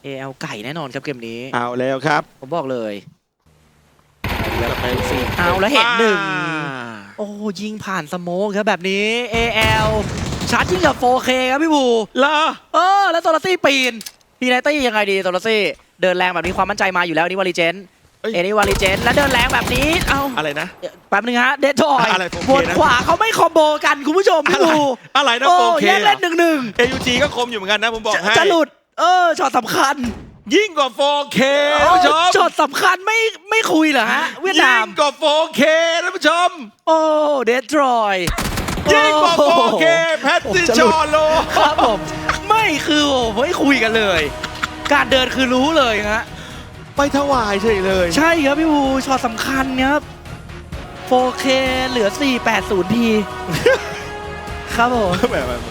AL ไก่แน่นอนครับเกมนี้ เอาแล้วครับ ผมบอกเลยแล้วไปสี่เอาแล้วเห็นหนึ่งโอ้ยิงผ่านสโมกครับแบบนี้ AL ชาร์จยิงกับ 4K ครับพี่บู เหรอ แล้วโซลาซี่ปีนพีไนตี้ยังไงดีโซลาซี่เดินแรงแบบนี้ความมั่นใจมาอยู่แล้วนี่วาลิเจนนี่วาลิเจนแล้วเดินแรงแบบนี้อะไรนะ แป๊บนึงฮะเดทอย อะไร 4K บนขวาเขาไม่คอมโบกันคุณผู้ชมพี่บู อะไรนะ 4K แย่งเล่นหนึ่ง AUG ก็คมอยู่เหมือนกันนะผมบอกให้ จะหลุดช็อตสำคัญ ยิ่งกว่า 4K ท่านผู้ชม ช็อตสำคัญไม่คุยเหรอฮะเวียดนาม ยิ่งกว่า 4K ท่านผู้ชม เดทรอย ยิ่งกว่า 4K แพทติชอโล ครับผมไม่คือไม่คุยกันเลย การเดินคือรู้เลยฮะ ไปถวายเฉยเลย ใช่ครับพี่บูช็อตสำคัญครับ 4K เหลือ 480p ครับผม แบบ